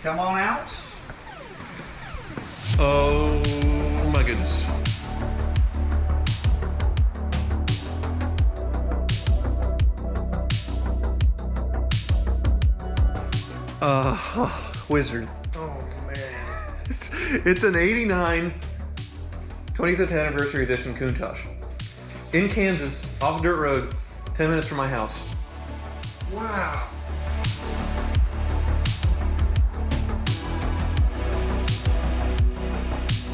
Come on out. Oh my goodness. Wizard. Oh man. It's an 89 25th anniversary edition Countach. In Kansas, off a dirt road, 10 minutes from my house. Wow.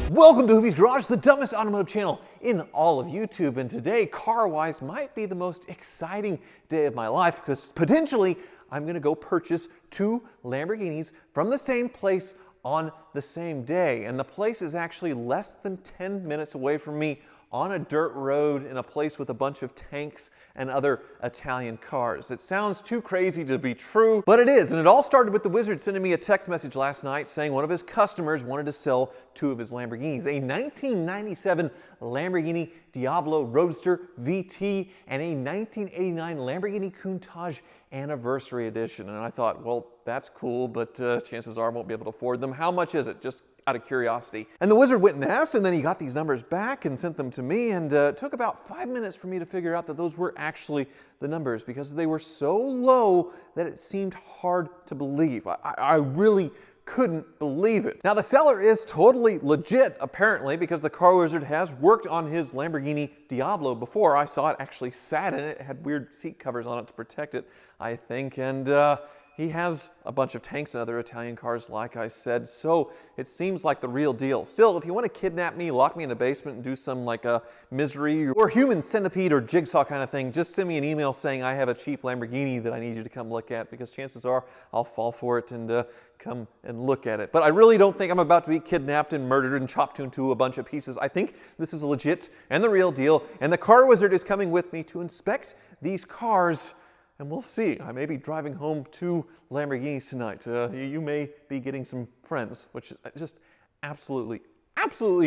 Welcome to Hoovie's Garage, the dumbest automotive channel in all of YouTube. And today, car-wise, might be the most exciting day of my life because potentially I'm gonna go purchase 2 Lamborghinis from the same place on the same day. And the place is actually less than 10 minutes away from me on a dirt road in a place with a bunch of tanks and other Italian cars. It sounds too crazy to be true, but it is. And it all started with the Wizard sending me a text message last night saying one of his customers wanted to sell 2 of his Lamborghinis, a 1997 Lamborghini Diablo Roadster VT and a 1989 Lamborghini Countach Anniversary Edition. And I thought, well, that's cool, but chances are I won't be able to afford them. How much is it? Just out of curiosity. And the Wizard went and asked, and then he got these numbers back and sent them to me, and it took about 5 minutes for me to figure out that those were actually the numbers because they were so low that it seemed hard to believe. I really couldn't believe it. Now the seller is totally legit apparently because the car wizard has worked on his Lamborghini Diablo before. I saw it actually sat in it. It had weird seat covers on it to protect it, I think, and he has a bunch of tanks and other Italian cars, like I said, so it seems like the real deal. Still, if you want to kidnap me, lock me in a basement and do some like a Misery or Human Centipede or Jigsaw kind of thing, just send me an email saying I have a cheap Lamborghini that I need you to come look at, because chances are I'll fall for it and come and look at it. But I really don't think I'm about to be kidnapped and murdered and chopped into a bunch of pieces. I think this is legit and the real deal, and the car wizard is coming with me to inspect these cars. And we'll see. I may be driving home 2 Lamborghinis tonight. You may be getting some friends, which is just absolutely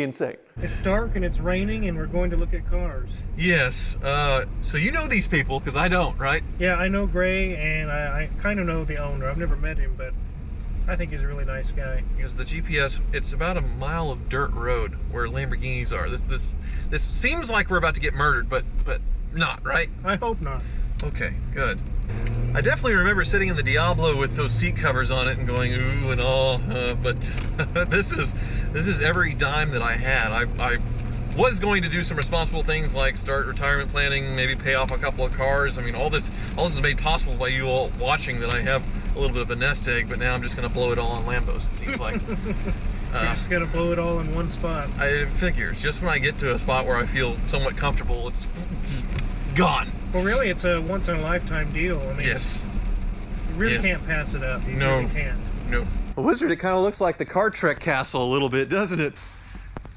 insane. It's dark and it's raining and we're going to look at cars. Yes. So you know these people, because I don't, right? Yeah, I know Gray and I kind of know the owner. I've never met him, but I think he's a really nice guy. Because the GPS, it's about a mile of dirt road where Lamborghinis are. This seems like we're about to get murdered, but not, right? I hope not. Okay, good. I definitely remember sitting in the Diablo with those seat covers on it and going ooh and all, but this is every dime that I had. I was going to do some responsible things like start retirement planning, maybe pay off a couple of cars. I mean, all this is made possible by you all watching that I have a little bit of a nest egg, but now I'm just going to blow it all on Lambos, it seems like. You're just going to blow it all in one spot. I figure, just when I get to a spot where I feel somewhat comfortable, it's gone. Well, really, it's a once-in-a-lifetime deal. I mean, yes. You really can't pass it up. You really can't. No. Well, Wizard, it kind of looks like the Car Trek castle a little bit, doesn't it?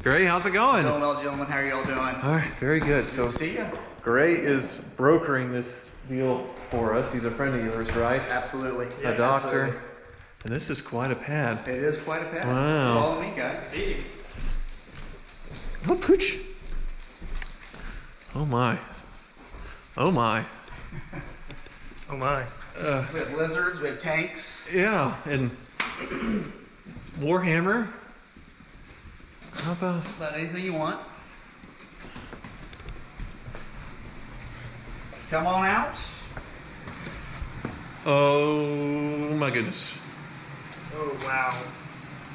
Gray, how's it going? Doing well, gentlemen. How are y'all doing? All right, very good. So, See ya. Gray is brokering this deal for us. He's a friend of yours, right? Absolutely. A doctor. And this is quite a pad. It is quite a pad. Wow. Follow me, guys. See. Oh, pooch. Oh, my. Oh, my. Oh, my. We have lizards, we have tanks. Yeah, and Warhammer. How about Anything you want. Come on out. oh my goodness. Oh, wow.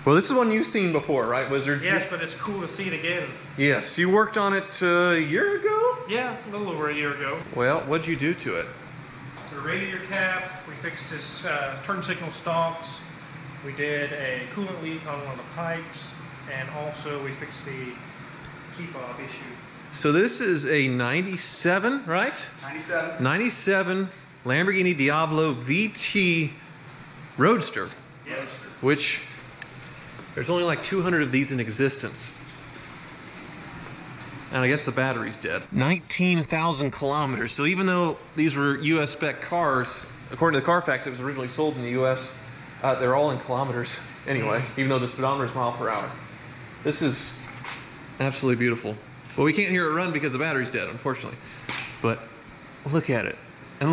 Well, this is one you've seen before, right, Wizard? Yes, but it's cool to see it again. Yes, you worked on it a year ago? Yeah, a little over a year ago. Well, what'd you do to it? The radiator cap, we fixed his turn signal stalks, we did a coolant leak on one of the pipes, and also we fixed the key fob issue. So this is a 97, right? 97. 97 Lamborghini Diablo VT Roadster, Yes. which there's only like 200 of these in existence. And I guess the battery's dead. 19,000 kilometers. So even though these were US spec cars, according to the Carfax, it was originally sold in the US, they're all in kilometers anyway, even though the speedometer is mile per hour. This is absolutely beautiful. Well, we can't hear it run because the battery's dead, unfortunately. But look at it. And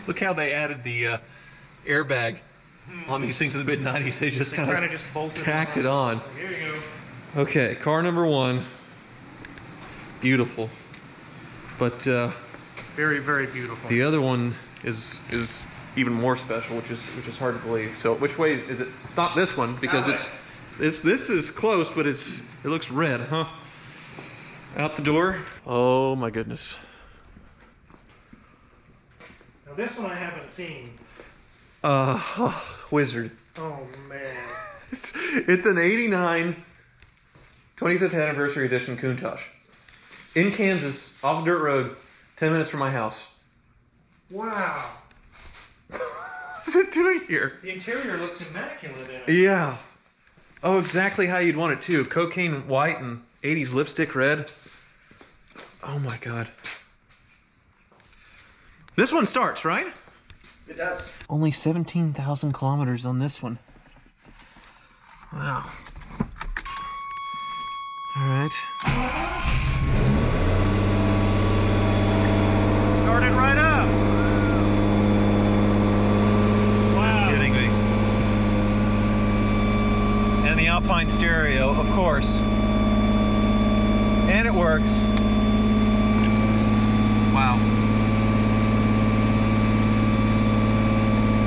look how they added the airbag on these things in the mid-90s. They just kind of just bolted tacked it on. Here you go. Okay, car number 1. Beautiful. But Very, very beautiful. the other one is even more special, which is hard to believe. So which way is it? It's not this one because this is close, but it looks red, huh? Out the door. Oh my goodness. Now this one I haven't seen. Wizard. Oh man. It's an 89 25th anniversary edition Countach. In Kansas, off a dirt road, 10 minutes from my house. Wow. What's it doing here? The interior looks immaculate in it. Yeah. Oh, exactly how you'd want it too. Cocaine white and 80s lipstick red. Oh my God. This one starts, right? It does. Only 17,000 kilometers on this one. Wow. All right. Started right up. Wow. Kidding me. And the Alpine stereo, of course. And it works. Wow.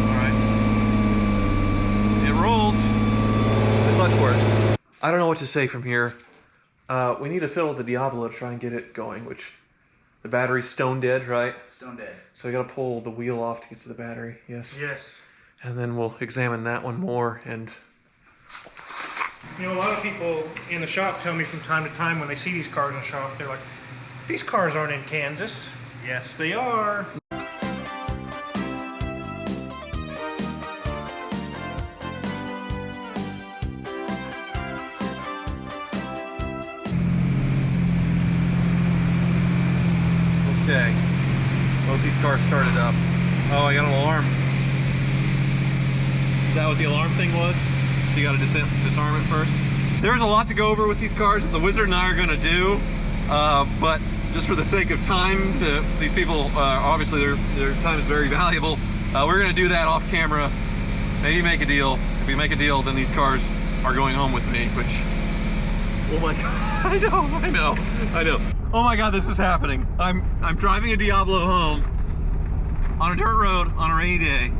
All right. It rolls. The clutch works. I don't know what to say from here. We need to fiddle with the Diablo to try and get it going, which the battery's stone dead, right? Stone dead. So we gotta pull the wheel off to get to the battery, yes? Yes. And then we'll examine that one more and... You know, a lot of people in the shop tell me from time to time when they see these cars in the shop, they're like, these cars aren't in Kansas. Yes, they are. Okay. Both these cars started up. Oh, I got an alarm. Is that what the alarm thing was? So you gotta disarm it first? There's a lot to go over with these cars that the Wizard and I are gonna do, but just for the sake of time, these people, obviously their time is very valuable. We're gonna do that off camera, maybe make a deal. If we make a deal, then these cars are going home with me, which, oh my God, I know. Oh my God, this is happening. I'm driving a Diablo home on a dirt road on a rainy day.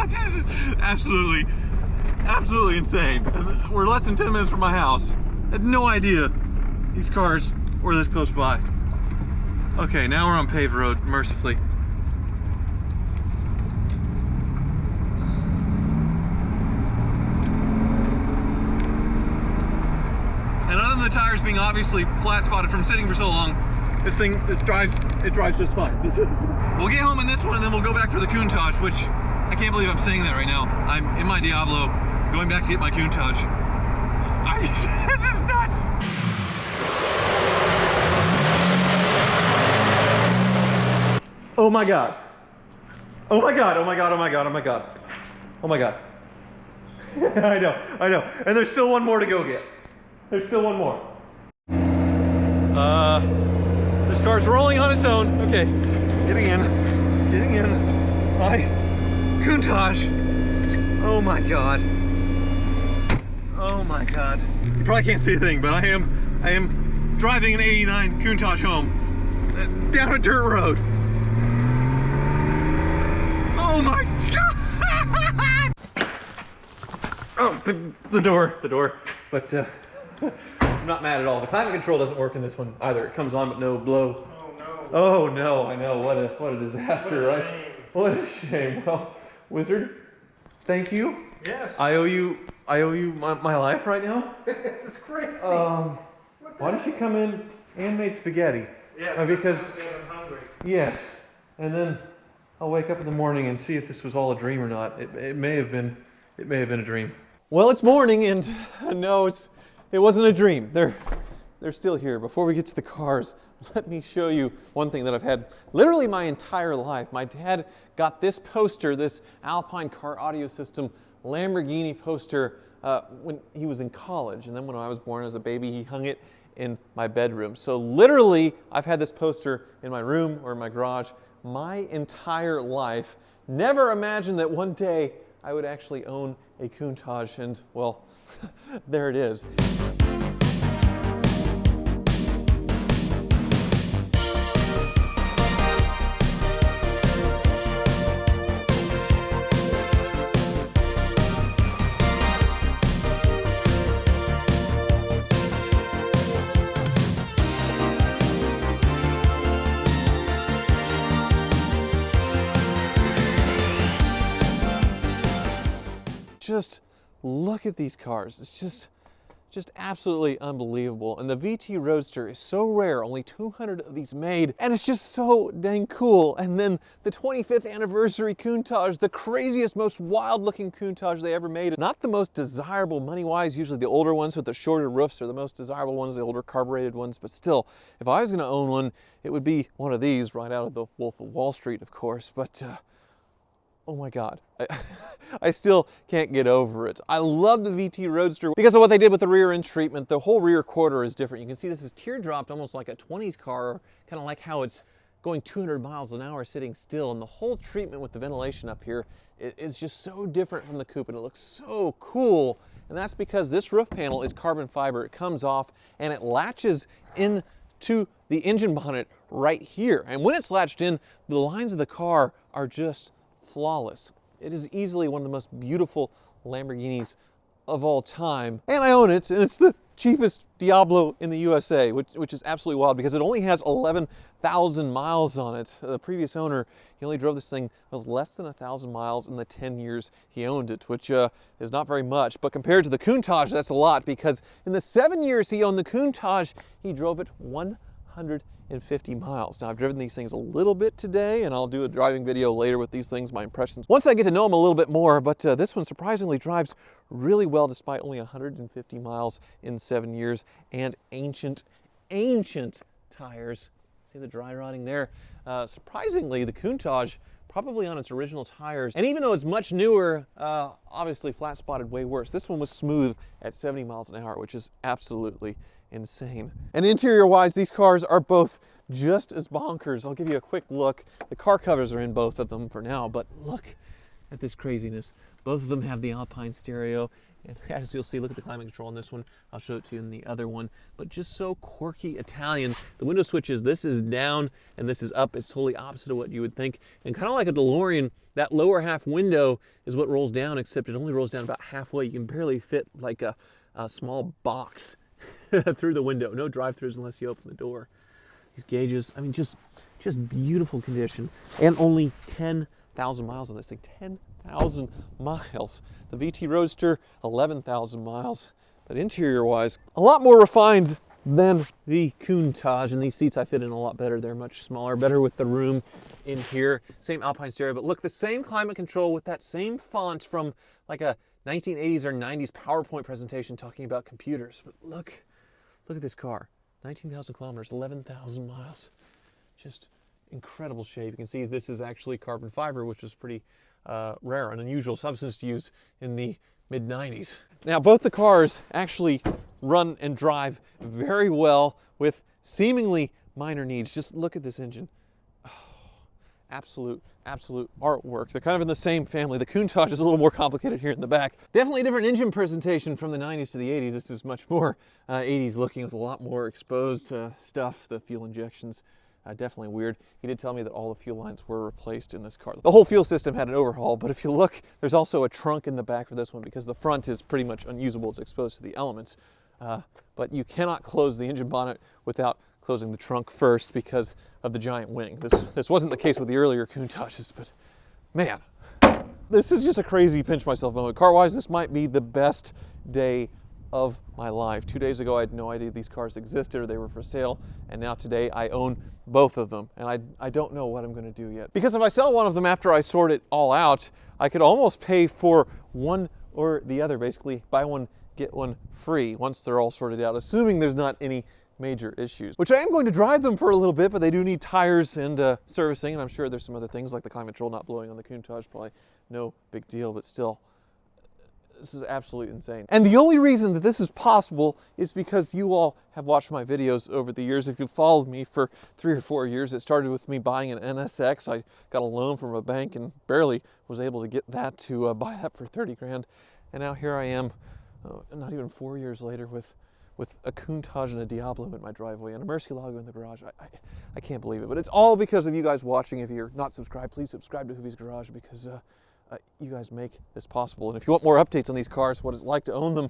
This is absolutely insane. We're less than 10 minutes from my house. I had no idea these cars were this close by. Okay, now we're on paved road, mercifully. And other than the tires being obviously flat spotted from sitting for so long, this drives just fine. We'll get home in this one and then we'll go back for the Countach, which I can't believe I'm saying that right now. I'm in my Diablo, going back to get my Countach. This is nuts. Oh my God. Oh my God, oh my God, oh my God, oh my God. Oh my God. I know. And there's still one more to go get. There's still one more. This car's rolling on its own. Okay, getting in. Hi, Countach. Oh my God. Oh my God. You probably can't see a thing, but I am driving an 89 Countach home down a dirt road. Oh my God. Oh, the door. But I'm not mad at all. The climate control doesn't work in this one either. It comes on but no blow. Oh no. Oh no, I know. What a disaster, What a right? shame. What a shame. Well, Wizard, thank you. Yes. I owe you my life right now. This is crazy. Why don't you come in and make spaghetti? Yes, because I'm hungry. yes, and then I'll wake up in the morning and see if this was all a dream or not. It may have been a dream. Well, it's morning, and no, it wasn't a dream. They're still here. Before we get to the cars, let me show you one thing that I've had literally my entire life. My dad got this poster, this Alpine car audio system Lamborghini poster when he was in college, and then when I was born as a baby, he hung it in my bedroom. So literally, I've had this poster in my room or in my garage my entire life. Never imagined that one day I would actually own a Countach, and well, there it is. Just look at these cars. It's just absolutely unbelievable. And the VT Roadster is so rare, only 200 of these made, and it's just so dang cool. And then the 25th anniversary Countach, the craziest, most wild looking Countach they ever made. Not the most desirable money-wise. Usually the older ones with the shorter roofs are the most desirable ones, the older carbureted ones, but still, if I was gonna own one, it would be one of these right out of the Wolf of Wall Street, of course, but oh my God, I still can't get over it. I love the VT Roadster because of what they did with the rear end treatment. The whole rear quarter is different. You can see this is teardropped almost like a 20s car, kind of like how it's going 200 miles an hour sitting still. And the whole treatment with the ventilation up here is just so different from the coupe, and it looks so cool. And that's because this roof panel is carbon fiber. It comes off and it latches into the engine bonnet right here. And when it's latched in, the lines of the car are just flawless. It is easily one of the most beautiful Lamborghinis of all time. And I own it, and it's the cheapest Diablo in the USA, which is absolutely wild because it only has 11,000 miles on it. The previous owner, he only drove this thing, it was less than 1,000 miles in the 10 years he owned it, which is not very much. But compared to the Countach, that's a lot, because in the 7 years he owned the Countach, he drove it 150 miles. Now, I've driven these things a little bit today, and I'll do a driving video later with these things, my impressions, once I get to know them a little bit more. But this one surprisingly drives really well despite only 150 miles in 7 years, and ancient tires. See the dry rotting there? Surprisingly, the Countach, probably on its original tires, and even though it's much newer, obviously flat spotted way worse. This one was smooth at 70 miles an hour, which is absolutely insane. And interior wise, these cars are both just as bonkers. I'll give you a quick look. The car covers are in both of them for now, but look at this craziness. Both of them have the Alpine stereo, and as you'll see, look at the climate control on this one. I'll show it to you in the other one, but just so quirky Italian. The window switches, this is down and this is up. It's totally opposite of what you would think. And kind of like a DeLorean, that lower half window is what rolls down, except it only rolls down about halfway. You can barely fit like a small box through the window. No drive-throughs unless you open the door. These gauges, I mean, just beautiful condition, and only 10,000 miles on this thing. 10,000 miles. The VT Roadster, 11,000 miles. But interior-wise, a lot more refined than the Countach, and these seats I fit in a lot better. They're much smaller, better with the room in here. Same Alpine stereo, but look, the same climate control with that same font from like a 1980s or 90s PowerPoint presentation talking about computers. But look at this car. 19,000 kilometers, 11,000 miles. Just incredible shape. You can see this is actually carbon fiber, which was pretty rare, an unusual substance to use in the mid-90s. Now, both the cars actually run and drive very well with seemingly minor needs. Just look at this engine. Absolute artwork. They're kind of in the same family. The Countach is a little more complicated here in the back. Definitely a different engine presentation from the 90s to the 80s. This is much more 80s looking with a lot more exposed stuff. The fuel injections, definitely weird. He did tell me that all the fuel lines were replaced in this car. The whole fuel system had an overhaul, but if you look, there's also a trunk in the back for this one because the front is pretty much unusable. It's exposed to the elements. But you cannot close the engine bonnet without closing the trunk first because of the giant wing. This wasn't the case with the earlier Countaches, but man, this is just a crazy pinch myself moment. Car-wise, this might be the best day of my life. 2 days ago, I had no idea these cars existed or they were for sale, and now today I own both of them, and I don't know what I'm going to do yet. Because if I sell one of them after I sort it all out, I could almost pay for one or the other, basically buy one, get one free once they're all sorted out, assuming there's not any major issues, which I am going to drive them for a little bit, but they do need tires and servicing, and I'm sure there's some other things like the climate control not blowing on the Countach, probably no big deal, but still, This is absolutely insane. And the only reason that this is possible is because you all have watched my videos over the years. If you've followed me for 3 or 4 years, it started with me buying an NSX. I got a loan from a bank and barely was able to get that to buy that for 30 grand. And now here I am, not even 4 years later with a Countach and a Diablo in my driveway and a Murcielago in the garage. I can't believe it, but it's all because of you guys watching. If you're not subscribed, please subscribe to Hoovie's Garage because you guys make this possible. And if you want more updates on these cars, what it's like to own them,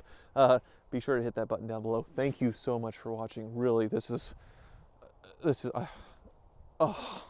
be sure to hit that button down below. Thank you so much for watching. Really, this is oh.